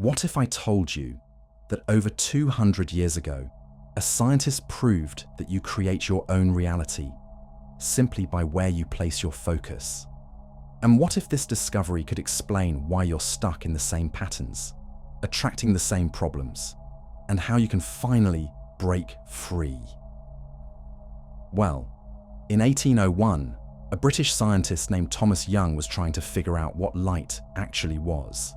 What if I told you that over 200 years ago, a scientist proved that you create your own reality simply by where you place your focus? And what if this discovery could explain why you're stuck in the same patterns, attracting the same problems, and how you can finally break free? Well, in 1801, a British scientist named Thomas Young was trying to figure out what light actually was.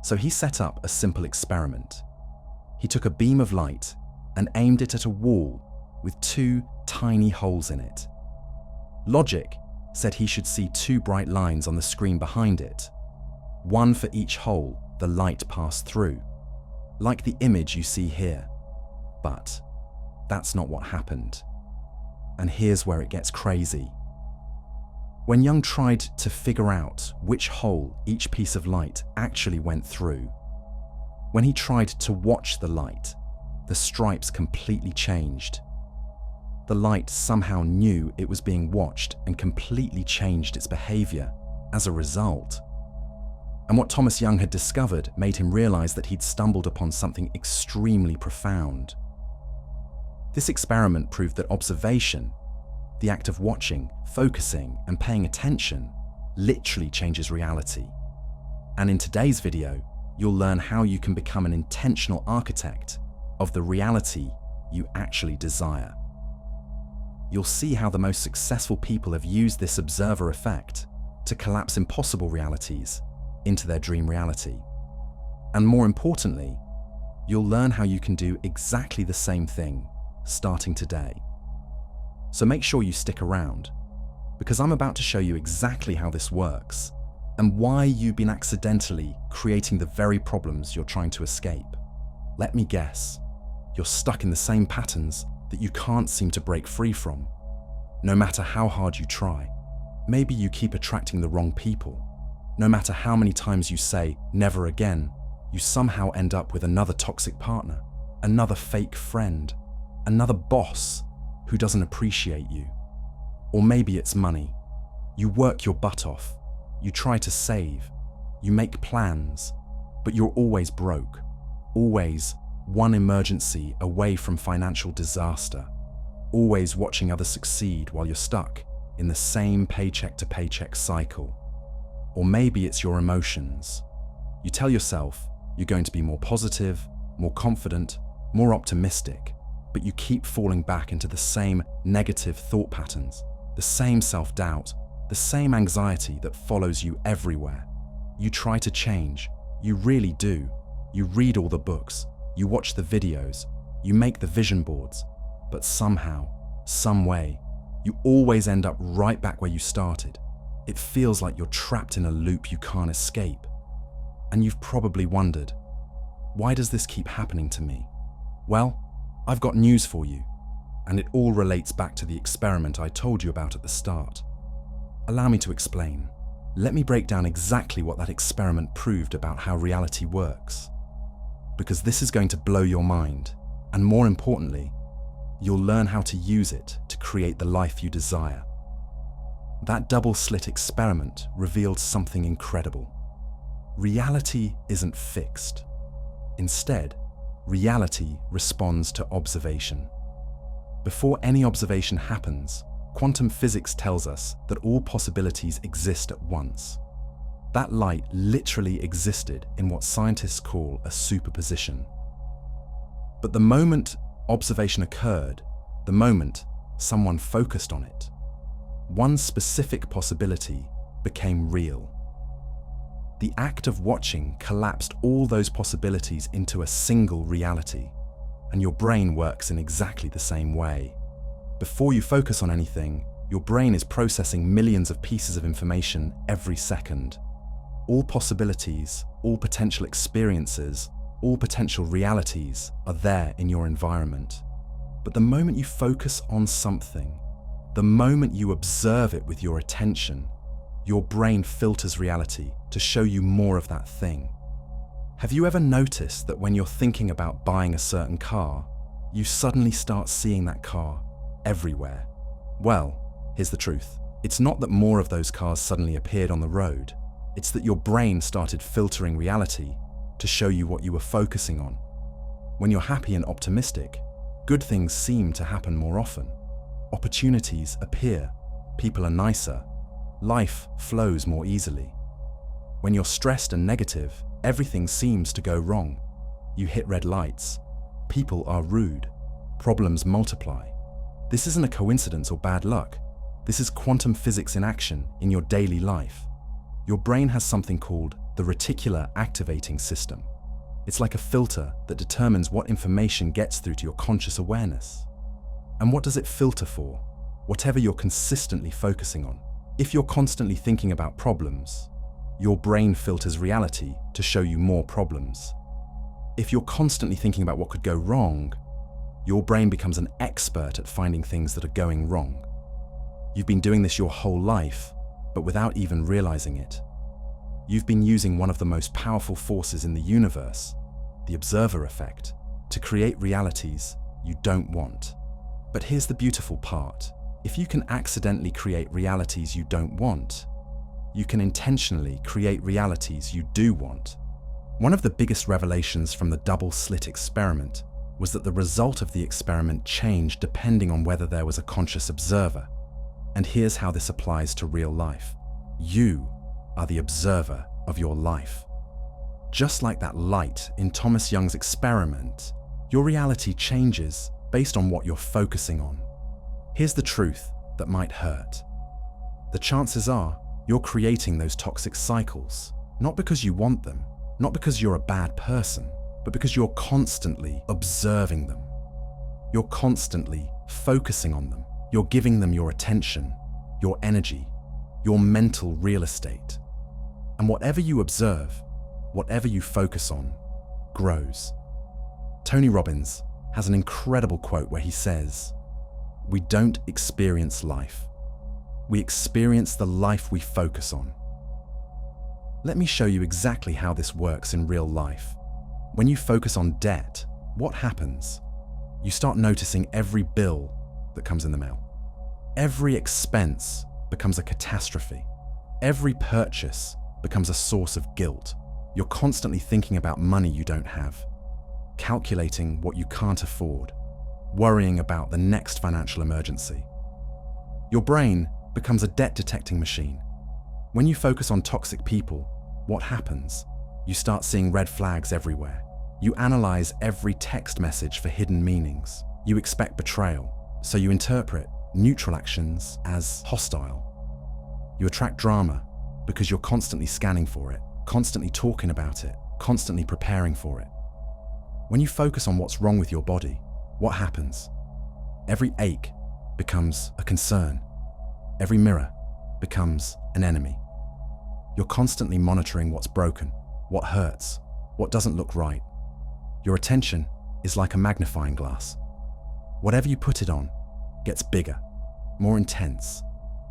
So he set up a simple experiment. He took a beam of light and aimed it at a wall with two tiny holes in it. Logic said he should see two bright lines on the screen behind it, one for each hole the light passed through, like the image you see here. But that's not what happened. And here's where it gets crazy. When Young tried to figure out which hole each piece of light actually went through, when he tried to watch the light, the stripes completely changed. The light somehow knew it was being watched and completely changed its behavior as a result. And what Thomas Young had discovered made him realize that he'd stumbled upon something extremely profound. This experiment proved that observation, the act of watching, focusing, and paying attention, literally changes reality. And in today's video, you'll learn how you can become an intentional architect of the reality you actually desire. You'll see how the most successful people have used this observer effect to collapse impossible realities into their dream reality. And more importantly, you'll learn how you can do exactly the same thing starting today. So make sure you stick around, because I'm about to show you exactly how this works and why you've been accidentally creating the very problems you're trying to escape. Let me guess, you're stuck in the same patterns that you can't seem to break free from, no matter how hard you try. Maybe you keep attracting the wrong people. No matter how many times you say, never again, you somehow end up with another toxic partner, another fake friend, another boss who doesn't appreciate you. Or maybe it's money. You work your butt off, you try to save, you make plans, but you're always broke, always one emergency away from financial disaster, always watching others succeed while you're stuck in the same paycheck to paycheck cycle. Or maybe it's your emotions. You tell yourself you're going to be more positive, more confident, more optimistic, but you keep falling back into the same negative thought patterns, the same self-doubt, the same anxiety that follows you everywhere. You try to change, you really do. You read all the books, you watch the videos, you make the vision boards, but somehow, some way, you always end up right back where you started. It feels like you're trapped in a loop you can't escape. And you've probably wondered, why does this keep happening to me? Well, I've got news for you, and it all relates back to the experiment I told you about at the start. Allow me to explain. Let me break down exactly what that experiment proved about how reality works. Because this is going to blow your mind, and more importantly, you'll learn how to use it to create the life you desire. That double-slit experiment revealed something incredible. Reality isn't fixed. Instead, reality responds to observation. Before any observation happens, quantum physics tells us that all possibilities exist at once. That light literally existed in what scientists call a superposition. But the moment observation occurred, the moment someone focused on it, one specific possibility became real. The act of watching collapsed all those possibilities into a single reality, and your brain works in exactly the same way. Before you focus on anything, your brain is processing millions of pieces of information every second. All possibilities, all potential experiences, all potential realities are there in your environment. But the moment you focus on something, the moment you observe it with your attention, your brain filters reality to show you more of that thing. Have you ever noticed that when you're thinking about buying a certain car, you suddenly start seeing that car everywhere? Well, here's the truth. It's not that more of those cars suddenly appeared on the road. It's that your brain started filtering reality to show you what you were focusing on. When you're happy and optimistic, good things seem to happen more often. Opportunities appear, people are nicer, life flows more easily. When you're stressed and negative, everything seems to go wrong. You hit red lights, people are rude, problems multiply. This isn't a coincidence or bad luck. This is quantum physics in action in your daily life. Your brain has something called the reticular activating system. It's like a filter that determines what information gets through to your conscious awareness. And what does it filter for? Whatever you're consistently focusing on. If you're constantly thinking about problems, your brain filters reality to show you more problems. If you're constantly thinking about what could go wrong, your brain becomes an expert at finding things that are going wrong. You've been doing this your whole life, but without even realizing it. You've been using one of the most powerful forces in the universe, the observer effect, to create realities you don't want. But here's the beautiful part. If you can accidentally create realities you don't want, you can intentionally create realities you do want. One of the biggest revelations from the double-slit experiment was that the result of the experiment changed depending on whether there was a conscious observer. And here's how this applies to real life. You are the observer of your life. Just like that light in Thomas Young's experiment, your reality changes based on what you're focusing on. Here's the truth that might hurt. The chances are you're creating those toxic cycles, not because you want them, not because you're a bad person, but because you're constantly observing them. You're constantly focusing on them. You're giving them your attention, your energy, your mental real estate. And whatever you observe, whatever you focus on, grows. Tony Robbins has an incredible quote where he says, "We don't experience life. We experience the life we focus on." Let me show you exactly how this works in real life. When you focus on debt, what happens? You start noticing every bill that comes in the mail. Every expense becomes a catastrophe. Every purchase becomes a source of guilt. You're constantly thinking about money you don't have, calculating what you can't afford, worrying about the next financial emergency. Your brain becomes a debt-detecting machine. When you focus on toxic people, what happens? You start seeing red flags everywhere. You analyze every text message for hidden meanings. You expect betrayal, so you interpret neutral actions as hostile. You attract drama because you're constantly scanning for it, constantly talking about it, constantly preparing for it. When you focus on what's wrong with your body, what happens? Every ache becomes a concern. Every mirror becomes an enemy. You're constantly monitoring what's broken, what hurts, what doesn't look right. Your attention is like a magnifying glass. Whatever you put it on gets bigger, more intense,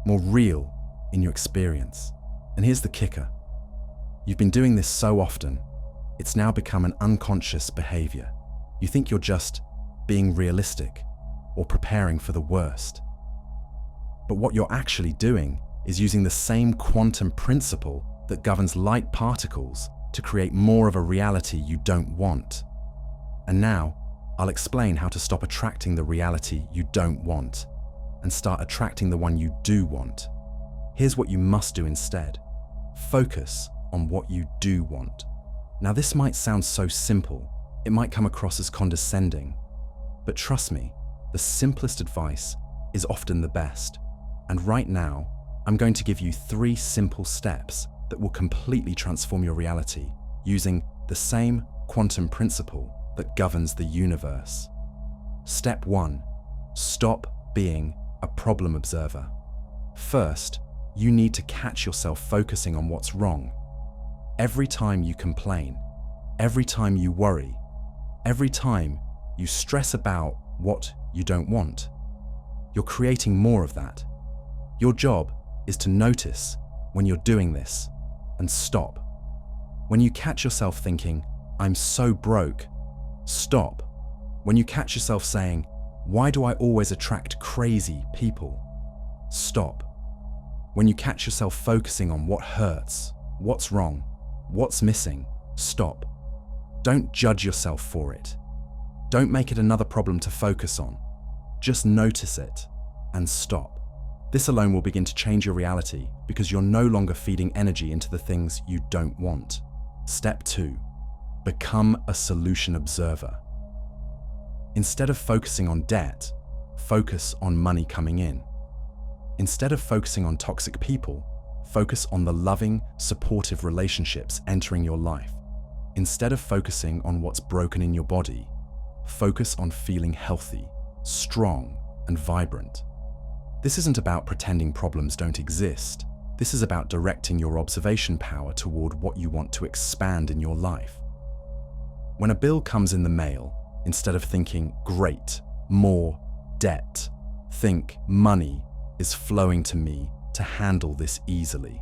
more real in your experience. And here's the kicker. You've been doing this so often, it's now become an unconscious behavior. You think you're just being realistic or preparing for the worst. But what you're actually doing is using the same quantum principle that governs light particles to create more of a reality you don't want. And now, I'll explain how to stop attracting the reality you don't want and start attracting the one you do want. Here's what you must do instead. Focus on what you do want. Now, this might sound so simple, it might come across as condescending, but trust me, the simplest advice is often the best. And right now, I'm going to give you 3 simple steps that will completely transform your reality using the same quantum principle that governs the universe. Step 1. Stop being a problem observer. First, you need to catch yourself focusing on what's wrong. Every time you complain, every time you worry, every time you stress about what you don't want, you're creating more of that. Your job is to notice when you're doing this and stop. When you catch yourself thinking, "I'm so broke," stop. When you catch yourself saying, "Why do I always attract crazy people?" Stop. When you catch yourself focusing on what hurts, what's wrong, what's missing, stop. Don't judge yourself for it. Don't make it another problem to focus on. Just notice it and stop. This alone will begin to change your reality because you're no longer feeding energy into the things you don't want. Step 2. Become a solution observer. Instead of focusing on debt, focus on money coming in. Instead of focusing on toxic people, focus on the loving, supportive relationships entering your life. Instead of focusing on what's broken in your body, focus on feeling healthy, strong, and vibrant. This isn't about pretending problems don't exist. This is about directing your observation power toward what you want to expand in your life. When a bill comes in the mail, instead of thinking, great, more, debt, think, money is flowing to me to handle this easily.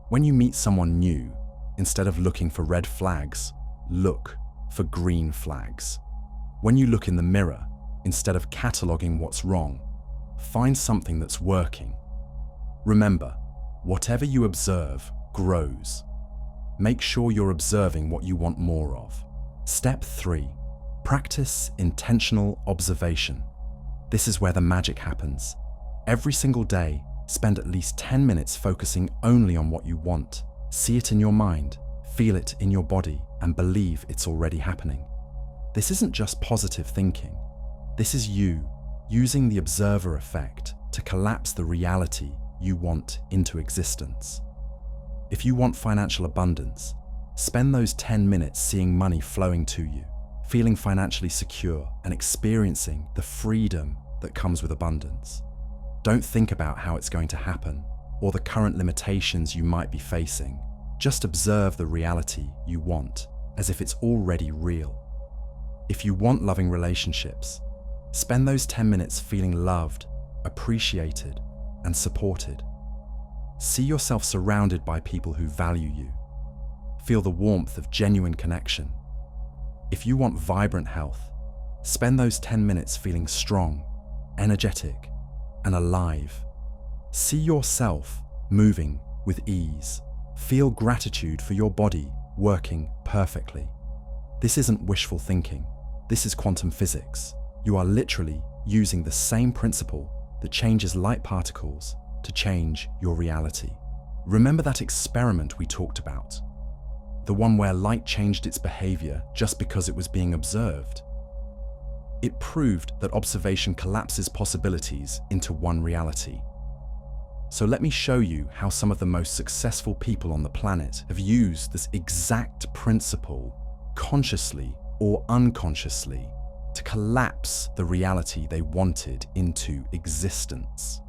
When you meet someone new, instead of looking for red flags, look for green flags. When you look in the mirror, instead of cataloging what's wrong, find something that's working. Remember, whatever you observe grows. Make sure you're observing what you want more of. Step 3. Practice intentional observation. This is where the magic happens. Every single day, spend at least 10 minutes focusing only on what you want. See it in your mind, feel it in your body, and believe it's already happening. This isn't just positive thinking. This is you using the observer effect to collapse the reality you want into existence. If you want financial abundance, spend those 10 minutes seeing money flowing to you, feeling financially secure, and experiencing the freedom that comes with abundance. Don't think about how it's going to happen or the current limitations you might be facing. Just observe the reality you want as if it's already real. If you want loving relationships, spend those 10 minutes feeling loved, appreciated, and supported. See yourself surrounded by people who value you. Feel the warmth of genuine connection. If you want vibrant health, spend those 10 minutes feeling strong, energetic, and alive. See yourself moving with ease. Feel gratitude for your body working perfectly. This isn't wishful thinking. This is quantum physics. You are literally using the same principle that changes light particles to change your reality. Remember that experiment we talked about? The one where light changed its behavior just because it was being observed? It proved that observation collapses possibilities into one reality. So let me show you how some of the most successful people on the planet have used this exact principle, consciously or unconsciously, to collapse the reality they wanted into existence.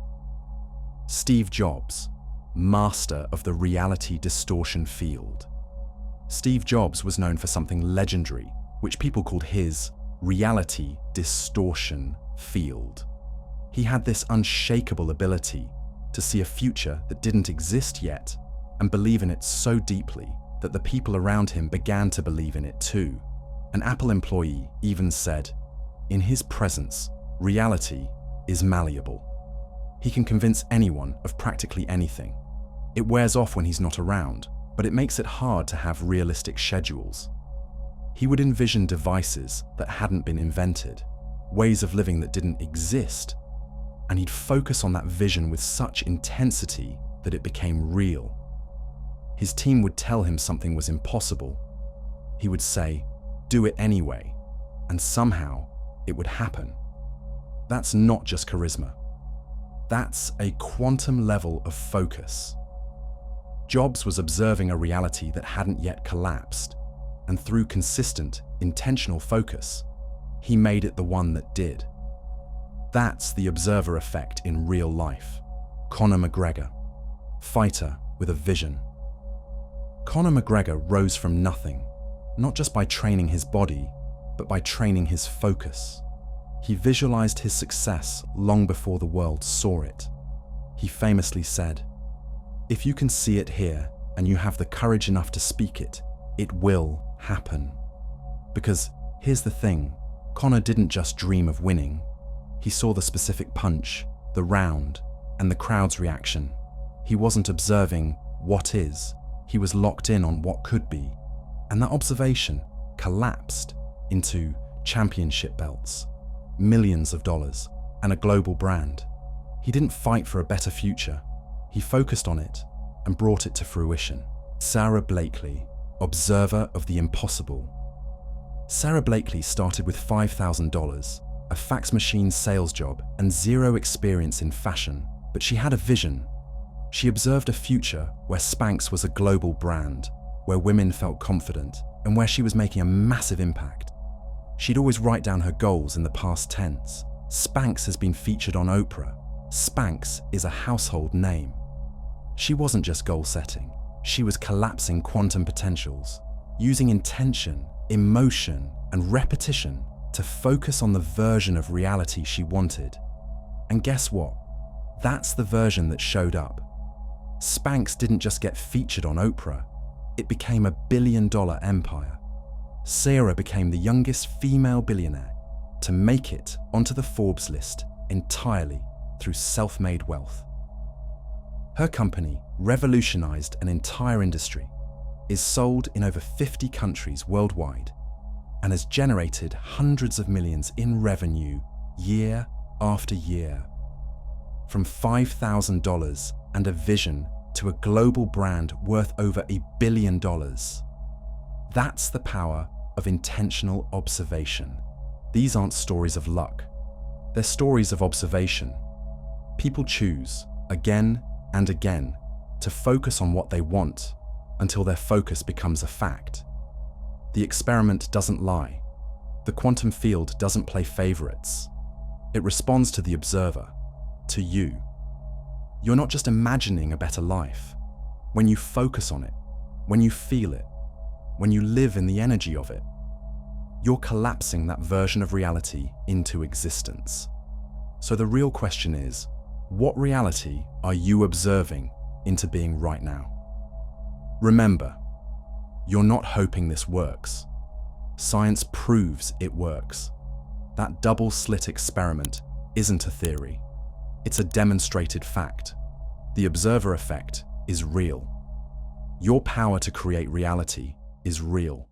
Steve Jobs, master of the reality distortion field. Steve Jobs was known for something legendary, which people called his reality distortion field. He had this unshakable ability to see a future that didn't exist yet and believe in it so deeply that the people around him began to believe in it too. An Apple employee even said, "In his presence, reality is malleable." He can convince anyone of practically anything. It wears off when he's not around, but it makes it hard to have realistic schedules. He would envision devices that hadn't been invented, ways of living that didn't exist, and he'd focus on that vision with such intensity that it became real. His team would tell him something was impossible. He would say, "Do it anyway," and somehow it would happen. That's not just charisma. That's a quantum level of focus. Jobs was observing a reality that hadn't yet collapsed, and through consistent, intentional focus, he made it the one that did. That's the observer effect in real life. Conor McGregor, fighter with a vision. Conor McGregor rose from nothing, not just by training his body, but by training his focus. He visualized his success long before the world saw it. He famously said, "If you can see it here and you have the courage enough to speak it, it will happen." Because here's the thing, Conor didn't just dream of winning. He saw the specific punch, the round, and the crowd's reaction. He wasn't observing what is, he was locked in on what could be. And that observation, collapsed into championship belts, millions of dollars, and a global brand. He didn't fight for a better future. He focused on it and brought it to fruition. Sarah Blakely, observer of the impossible. Sarah Blakely started with $5,000, a fax machine sales job, and zero experience in fashion, but she had a vision. She observed a future where Spanx was a global brand, where women felt confident, and where she was making a massive impact. She'd always write down her goals in the past tense. Spanx has been featured on Oprah. Spanx is a household name. She wasn't just goal setting. She was collapsing quantum potentials, using intention, emotion, and repetition to focus on the version of reality she wanted. And guess what? That's the version that showed up. Spanx didn't just get featured on Oprah, it became a billion-dollar empire. Sarah became the youngest female billionaire to make it onto the Forbes list entirely through self-made wealth. Her company revolutionized an entire industry, is sold in over 50 countries worldwide, and has generated hundreds of millions in revenue year after year. From $5,000 and a vision to a global brand worth over $1 billion. That's the power of intentional observation. These aren't stories of luck. They're stories of observation. People choose, again and again, to focus on what they want until their focus becomes a fact. The experiment doesn't lie. The quantum field doesn't play favorites. It responds to the observer, to you. You're not just imagining a better life. When you focus on it, when you feel it, when you live in the energy of it, you're collapsing that version of reality into existence. So the real question is, what reality are you observing into being right now? Remember, you're not hoping this works. Science proves it works. That double-slit experiment isn't a theory. It's a demonstrated fact. The observer effect is real. Your power to create reality is real.